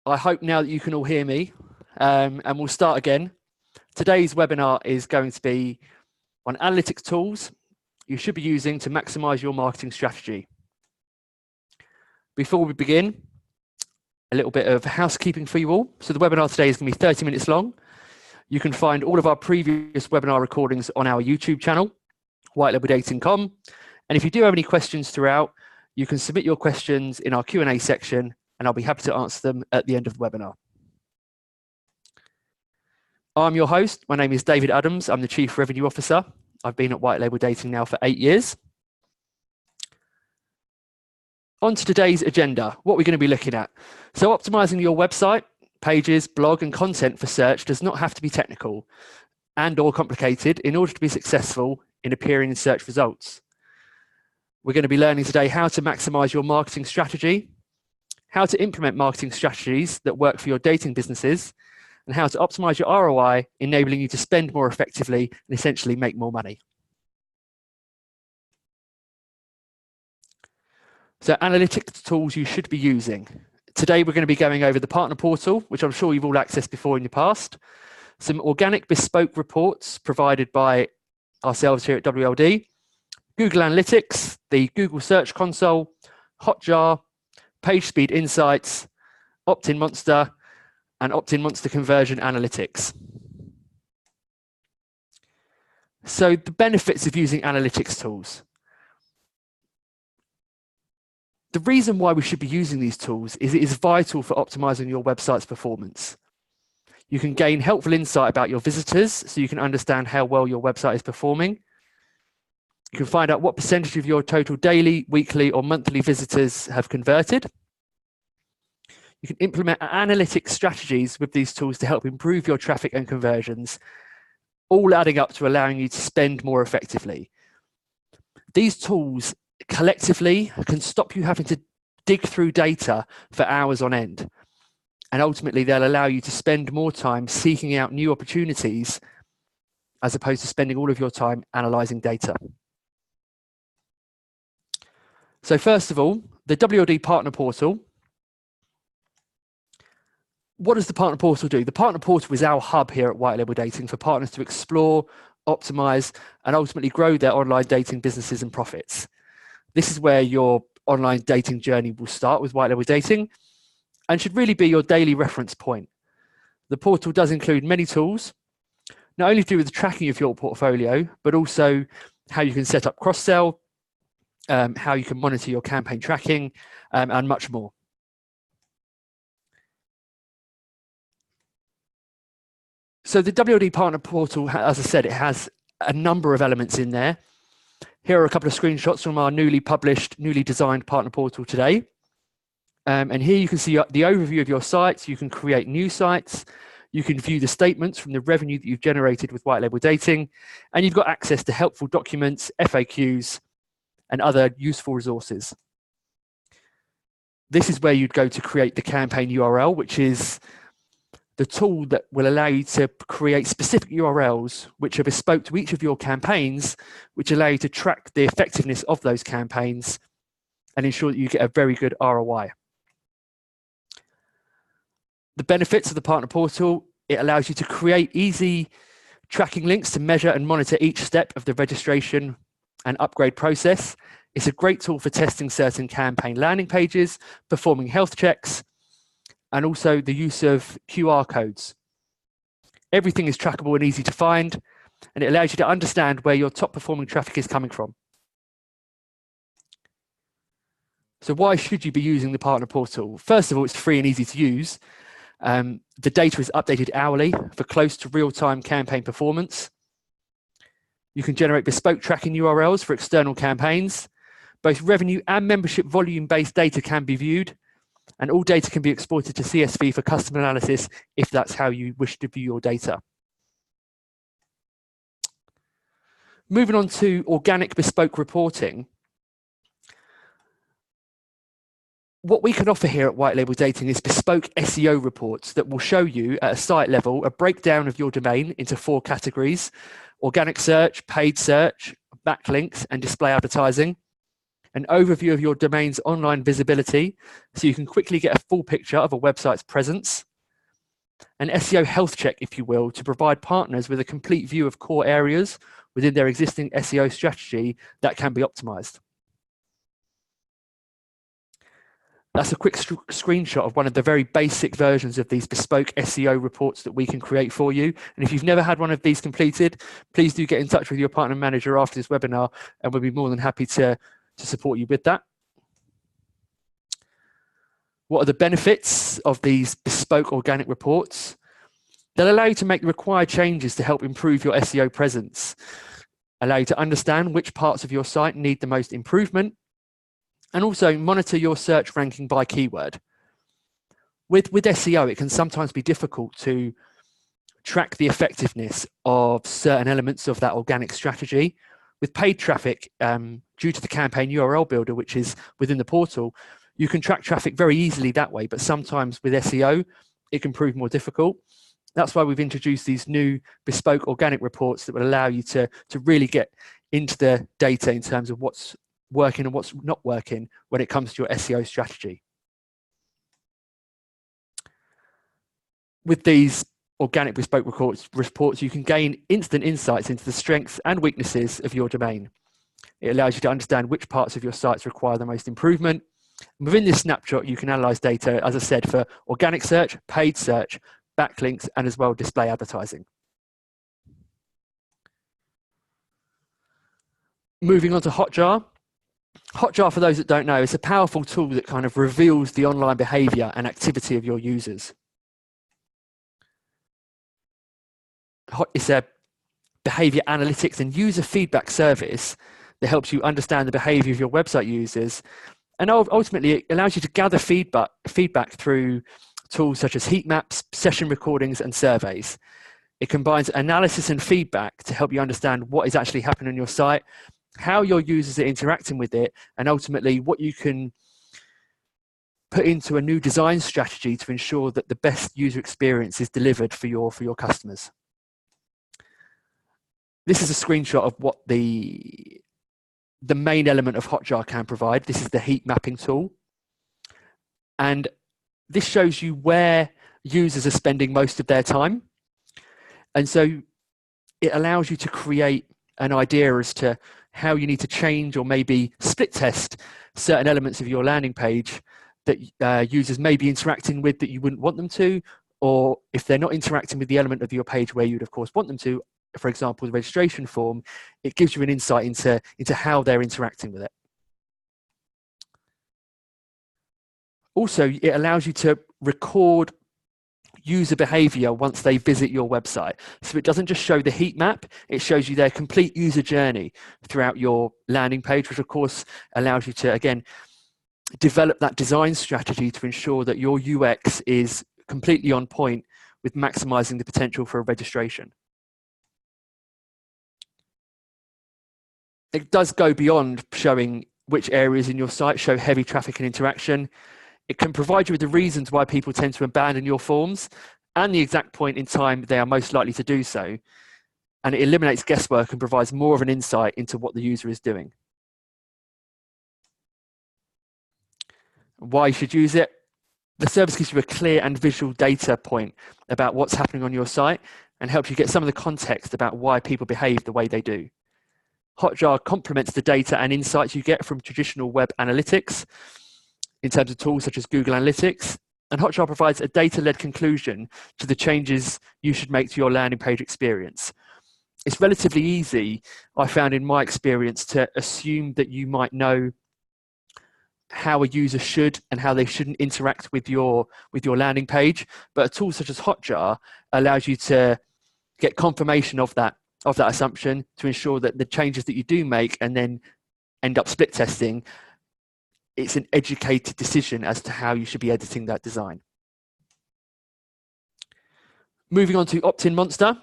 I hope now that you can all hear me, and we'll start again. Today's webinar is going to be on analytics tools you should be using to maximize your marketing strategy. Before we begin, a little bit of housekeeping for you all. So the webinar today is going to be 30 minutes long. You can find all of our previous webinar recordings on our YouTube channel, whitelabeldating.com. And if you do have any questions throughout, you can submit your questions in our Q&A section, and I'll be happy to answer them at the end of the webinar. I'm your host. My name is David Adams. I'm the Chief Revenue Officer. I've been at White Label Dating now for 8 years. On to today's agenda, what we're going to be looking at. So optimizing your website, pages, blog, and content for search does not have to be technical and or complicated in order to be successful in appearing in search results. We're going to be learning today how to maximize your marketing strategy, how to implement marketing strategies that work for your dating businesses, and how to optimize your ROI, enabling you to spend more effectively and essentially make more money. So analytics tools you should be using. Today, we're going to be going over the Partner Portal, which I'm sure you've all accessed before in the past, some organic bespoke reports provided by ourselves here at WLD, Google Analytics, the Google Search Console, HotJar, PageSpeed Insights, OptinMonster, and OptinMonster Conversion Analytics. So the benefits of using analytics tools. The reason why we should be using these tools is it is vital for optimizing your website's performance. You can gain helpful insight about your visitors so you can understand how well your website is performing. You can find out what percentage of your total daily, weekly, or monthly visitors have converted. You can implement analytics strategies with these tools to help improve your traffic and conversions, all adding up to allowing you to spend more effectively. These tools collectively can stop you having to dig through data for hours on end. And ultimately, they'll allow you to spend more time seeking out new opportunities as opposed to spending all of your time analyzing data. So first of all, the WLD Partner Portal. What does the Partner Portal do? The Partner Portal is our hub here at White Label Dating for partners to explore, optimize, and ultimately grow their online dating businesses and profits. This is where your online dating journey will start with White Label Dating and should really be your daily reference point. The portal does include many tools, not only to do with the tracking of your portfolio, but also how you can set up cross-sell, how you can monitor your campaign tracking, and much more. So the WLD Partner Portal, as I said, it has a number of elements in there. Here are a couple of screenshots from our newly published, newly designed Partner Portal today. And here you can see the overview of your sites. You can create new sites. You can view the statements from the revenue that you've generated with White Label Dating. And you've got access to helpful documents, FAQs, and other useful resources. This is where you'd go to create the campaign URL, which is the tool that will allow you to create specific URLs which are bespoke to each of your campaigns, which allow you to track the effectiveness of those campaigns and ensure that you get a very good ROI. The benefits of the Partner Portal: it allows you to create easy tracking links to measure and monitor each step of the registration and upgrade process. It's a great tool for testing certain campaign landing pages, performing health checks, and also the use of QR codes. Everything is trackable and easy to find, and it allows you to understand where your top performing traffic is coming from. So why should you be using the Partner Portal? First of all, it's free and easy to use. The data is updated hourly for close to real-time campaign performance. You can generate bespoke tracking URLs for external campaigns. Both revenue and membership volume-based data can be viewed, and all data can be exported to CSV for custom analysis if that's how you wish to view your data. Moving on to organic bespoke reporting. What we can offer here at White Label Dating is bespoke SEO reports that will show you at a site level a breakdown of your domain into 4 categories: organic search, paid search, backlinks, and display advertising. an overview of your domain's online visibility, so you can quickly get a full picture of a website's presence, an SEO health check, if you will, to provide partners with a complete view of core areas within their existing SEO strategy that can be optimized. That's a quick screenshot of one of the very basic versions of these bespoke SEO reports that we can create for you. And if you've never had one of these completed, please do get in touch with your partner manager after this webinar, and we'll be more than happy to support you with that. What are the benefits of these bespoke organic reports? They'll allow you to make the required changes to help improve your SEO presence, allow you to understand which parts of your site need the most improvement, and also monitor your search ranking by keyword. With SEO, it can sometimes be difficult to track the effectiveness of certain elements of that organic strategy. With paid traffic, due to the campaign URL builder, which is within the portal, you can track traffic very easily that way, but sometimes with SEO, it can prove more difficult. That's why we've introduced these new bespoke organic reports that will allow you to really get into the data in terms of what's working and what's not working when it comes to your SEO strategy. With these organic bespoke reports, you can gain instant insights into the strengths and weaknesses of your domain. It allows you to understand which parts of your sites require the most improvement. And within this snapshot, you can analyze data, as I said, for organic search, paid search, backlinks, and as well display advertising. Moving on to HotJar. HotJar, for those that don't know, is a powerful tool that kind of reveals the online behavior and activity of your users. It's a behavior analytics and user feedback service that helps you understand the behavior of your website users, and ultimately it allows you to gather feedback through tools such as heat maps, session recordings, and surveys. It combines analysis and feedback to help you understand what is actually happening on your site, how your users are interacting with it, and ultimately what you can put into a new design strategy to ensure that the best user experience is delivered for your customers. This is a screenshot of what the main element of HotJar can provide. This is the heat mapping tool. And this shows you where users are spending most of their time. And so it allows you to create an idea as to how you need to change or maybe split test certain elements of your landing page that users may be interacting with that you wouldn't want them to, or if they're not interacting with the element of your page where you'd of course want them to, for example, the registration form, it gives you an insight into how they're interacting with it. Also, it allows you to record user behavior once they visit your website. So it doesn't just show the heat map, it shows you their complete user journey throughout your landing page, which of course allows you to, again, develop that design strategy to ensure that your UX is completely on point with maximizing the potential for a registration. It does go beyond showing which areas in your site show heavy traffic and interaction. It can provide you with the reasons why people tend to abandon your forms and the exact point in time they are most likely to do so. And it eliminates guesswork and provides more of an insight into what the user is doing. Why you should use it? The service gives you a clear and visual data point about what's happening on your site and helps you get some of the context about why people behave the way they do. HotJar complements the data and insights you get from traditional web analytics in terms of tools such as Google Analytics, and HotJar provides a data-led conclusion to the changes you should make to your landing page experience. It's relatively easy, I found in my experience, to assume that you might know how a user should and how they shouldn't interact with your landing page, but a tool such as HotJar allows you to get confirmation of that assumption to ensure that the changes that you do make and then end up split testing, it's an educated decision as to how you should be editing that design. Moving on to OptinMonster.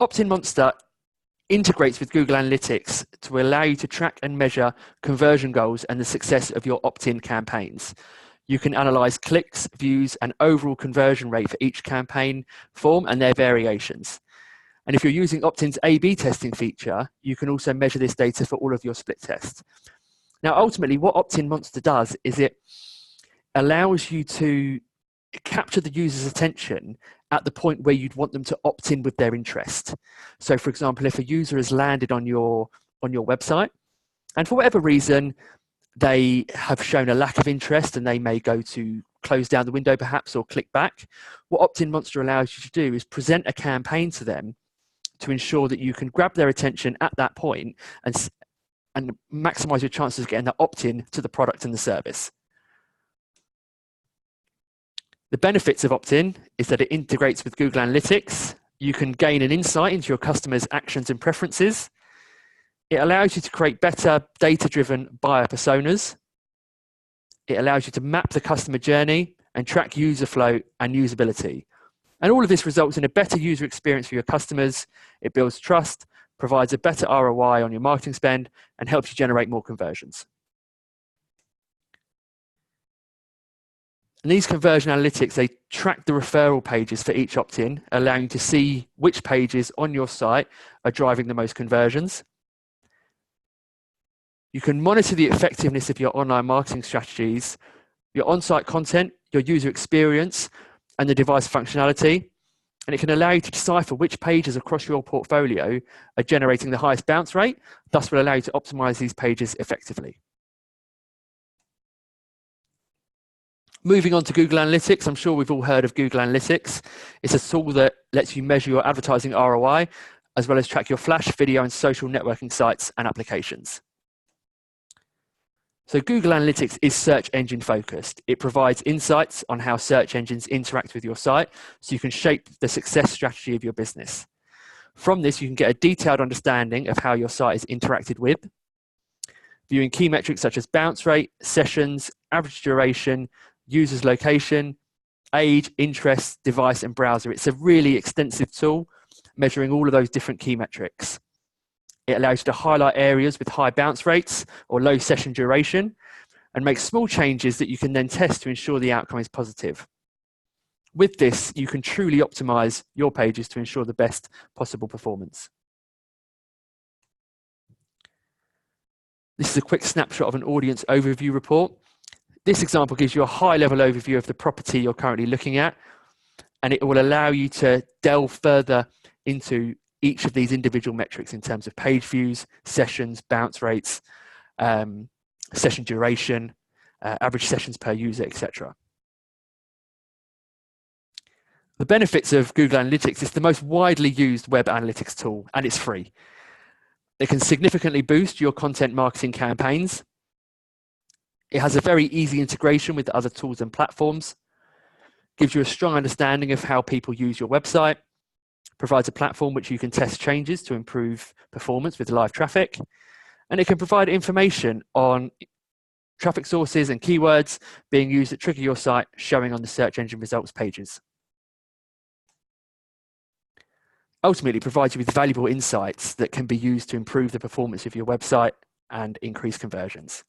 OptinMonster integrates with Google Analytics to allow you to track and measure conversion goals and the success of your opt-in campaigns. You can analyze clicks, views, and overall conversion rate for each campaign form and their variations. And if you're using Optin's A/B testing feature, you can also measure this data for all of your split tests. Now, ultimately, what OptinMonster does is it allows you to capture the user's attention at the point where you'd want them to opt in with their interest. So, for example, if a user has landed on your website, and for whatever reason, they have shown a lack of interest and they may go to close down the window perhaps or click back, what OptinMonster allows you to do is present a campaign to them to ensure that you can grab their attention at that point and maximize your chances of getting that opt-in to the product and the service. The benefits of opt-in is that it integrates with Google Analytics. You can gain an insight into your customers' actions and preferences. It allows you to create better data-driven buyer personas. It allows you to map the customer journey and track user flow and usability. And all of this results in a better user experience for your customers. It builds trust, provides a better ROI on your marketing spend, and helps you generate more conversions. And these conversion analytics, they track the referral pages for each opt-in, allowing you to see which pages on your site are driving the most conversions. You can monitor the effectiveness of your online marketing strategies, your on-site content, your user experience, and the device functionality. And it can allow you to decipher which pages across your portfolio are generating the highest bounce rate, thus will allow you to optimize these pages effectively. Moving on to Google Analytics, I'm sure we've all heard of Google Analytics. It's a tool that lets you measure your advertising ROI, as well as track your flash, video, and social networking sites and applications. So Google Analytics is search engine focused. It provides insights on how search engines interact with your site, so you can shape the success strategy of your business. From this, you can get a detailed understanding of how your site is interacted with, viewing key metrics such as bounce rate, sessions, average duration, user's location, age, interest, device, and browser. It's a really extensive tool, measuring all of those different key metrics. It allows you to highlight areas with high bounce rates or low session duration and make small changes that you can then test to ensure the outcome is positive. With this, you can truly optimize your pages to ensure the best possible performance. This is a quick snapshot of an audience overview report. This example gives you a high-level overview of the property you're currently looking at, and it will allow you to delve further into each of these individual metrics in terms of page views, sessions, bounce rates, session duration, average sessions per user, etc. The benefits of Google Analytics is the most widely used web analytics tool, and it's free. It can significantly boost your content marketing campaigns. It has a very easy integration with other tools and platforms, gives you a strong understanding of how people use your website, provides a platform which you can test changes to improve performance with live traffic, and it can provide information on traffic sources and keywords being used that trigger your site showing on the search engine results pages. Ultimately, it provides you with valuable insights that can be used to improve the performance of your website and increase conversions.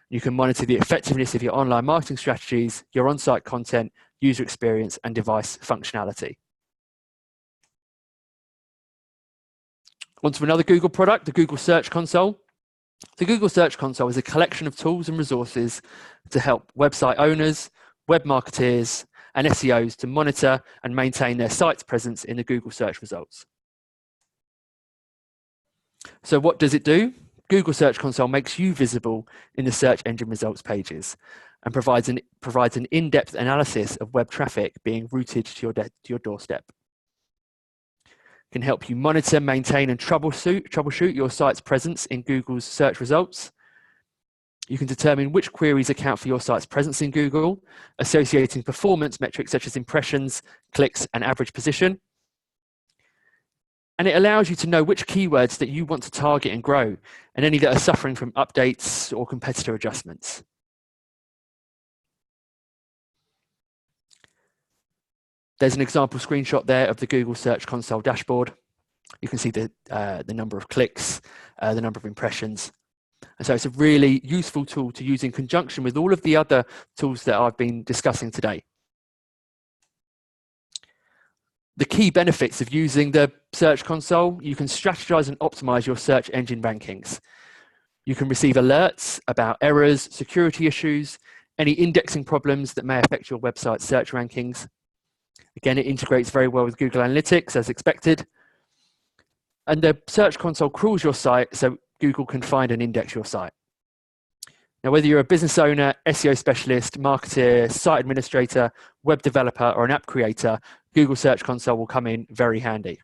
You can monitor the effectiveness of your online marketing strategies, your on-site content, user experience, and device functionality. Onto another Google product, the Google Search Console. The Google Search Console is a collection of tools and resources to help website owners, web marketers, and SEOs to monitor and maintain their site's presence in the Google search results. So what does it do? Google Search Console makes you visible in the search engine results pages and provides an in-depth analysis of web traffic being routed to your doorstep. It can help you monitor, maintain, and troubleshoot your site's presence in Google's search results. You can determine which queries account for your site's presence in Google, associating performance metrics such as impressions, clicks, and average position. And it allows you to know which keywords that you want to target and grow, and any that are suffering from updates or competitor adjustments. There's an example screenshot there of the Google Search Console dashboard. You can see the number of clicks, the number of impressions. And so it's a really useful tool to use in conjunction with all of the other tools that I've been discussing today. The key benefits of using the Search Console: you can strategize and optimize your search engine rankings. You can receive alerts about errors, security issues, any indexing problems that may affect your website's search rankings. Again, it integrates very well with Google Analytics as expected. And the Search Console crawls your site so Google can find and index your site. Now, whether you're a business owner, SEO specialist, marketer, site administrator, web developer, or an app creator, Google Search Console will come in very handy.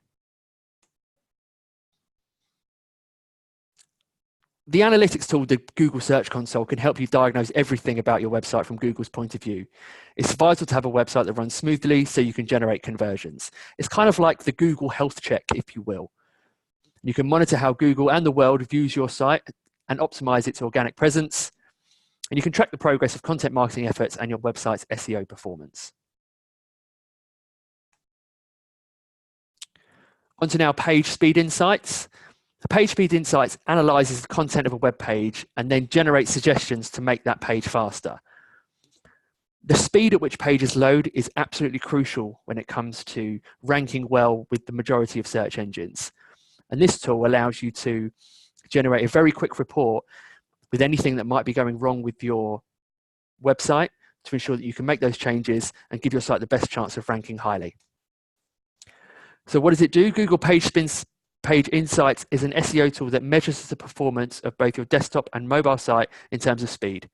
The analytics tool, the Google Search Console, can help you diagnose everything about your website from Google's point of view. It's vital to have a website that runs smoothly so you can generate conversions. It's kind of like the Google health check, if you will. You can monitor how Google and the world views your site and optimize its organic presence. And you can track the progress of content marketing efforts and your website's SEO performance. On to now PageSpeed Insights. PageSpeed Insights analyzes the content of a web page and then generates suggestions to make that page faster. The speed at which pages load is absolutely crucial when it comes to ranking well with the majority of search engines. And this tool allows you to generate a very quick report with anything that might be going wrong with your website to ensure that you can make those changes and give your site the best chance of ranking highly. So what does it do? Google Page Insights is an SEO tool that measures the performance of both your desktop and mobile site in terms of speed.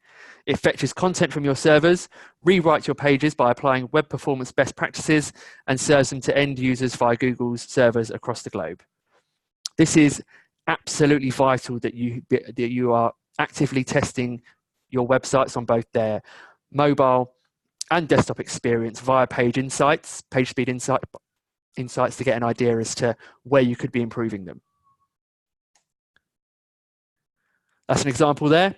It fetches content from your servers, rewrites your pages by applying web performance best practices, and serves them to end users via Google's servers across the globe. This is absolutely vital that you are actively testing your websites on both their mobile and desktop experience via PageSpeed Insights to get an idea as to where you could be improving them. That's an example there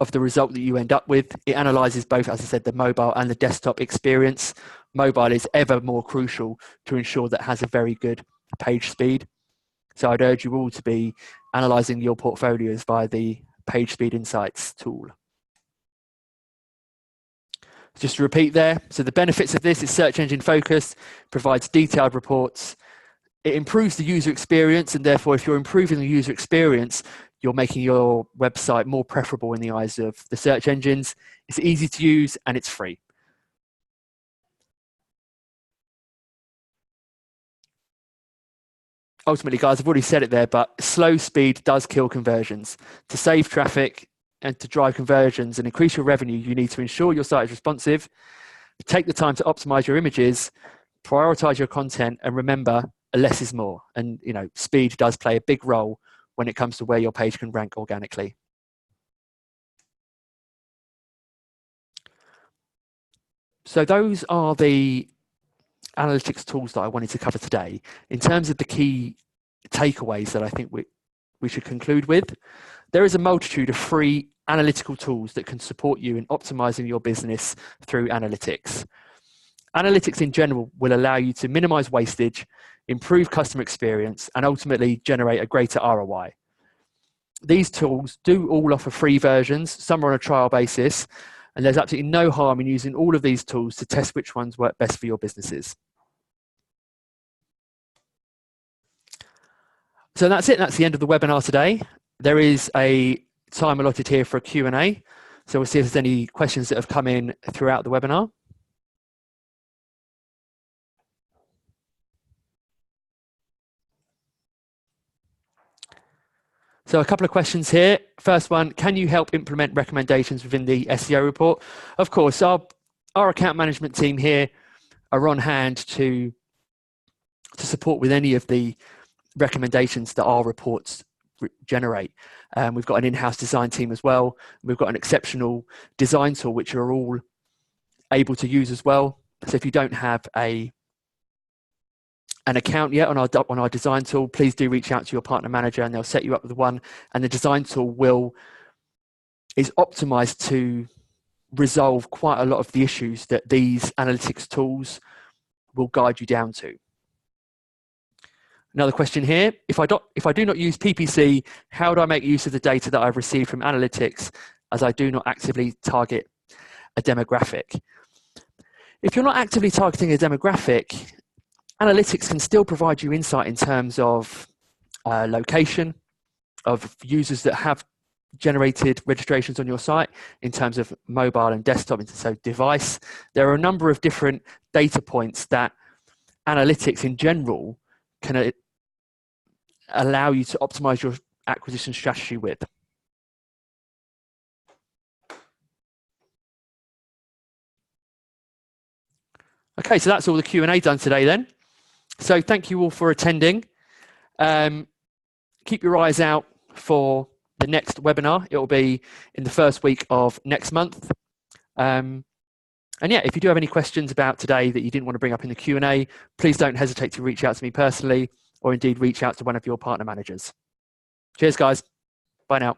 of the result that you end up with. It analyzes both, as I said, the mobile and the desktop experience. Mobile is ever more crucial to ensure that it has a very good page speed. So I'd urge you all to be analyzing your portfolios via the PageSpeed Insights tool. Just to repeat there, so the benefits of this is search engine focused, provides detailed reports, it improves the user experience, and therefore if you're improving the user experience, you're making your website more preferable in the eyes of the search engines. It's easy to use and it's free. Ultimately, guys, I've already said it there, but slow speed does kill conversions. To save traffic and to drive conversions and increase your revenue, you need to ensure your site is responsive, take the time to optimize your images, prioritize your content, and remember, less is more. And speed does play a big role when it comes to where your page can rank organically. So those are the analytics tools that I wanted to cover today. In terms of the key takeaways that I think we should conclude with, there is a multitude of free analytical tools that can support you in optimizing your business through analytics. Analytics in general will allow you to minimize wastage, improve customer experience, and ultimately generate a greater ROI. These tools do all offer free versions, some are on a trial basis, and there's absolutely no harm in using all of these tools to test which ones work best for your businesses. So that's it. That's the end of the webinar today. There is a time allotted here for a Q&A. So we'll see if there's any questions that have come in throughout the webinar. So a couple of questions here. First one, can you help implement recommendations within the SEO report? Of course, our account management team here are on hand to support with any of the recommendations that our reports generate. We've got an in-house design team as well. We've got an exceptional design tool, which are all able to use as well. So if you don't have an account yet on our design tool, please do reach out to your partner manager and they'll set you up with one. And the design tool is optimized to resolve quite a lot of the issues that these analytics tools will guide you down to. Another question here, if I do not use PPC, how do I make use of the data that I've received from analytics as I do not actively target a demographic? If you're not actively targeting a demographic, Analytics can still provide you insight in terms of location, of users that have generated registrations on your site, in terms of mobile and desktop, so device. There are a number of different data points that analytics in general can allow you to optimize your acquisition strategy with. Okay, so that's all the Q&A done today then. So thank you all for attending. Keep your eyes out for the next webinar. It will be in the first week of next month. And yeah, if you do have any questions about today that you didn't want to bring up in the Q&A, please don't hesitate to reach out to me personally, or indeed reach out to one of your partner managers. Cheers, guys. Bye now.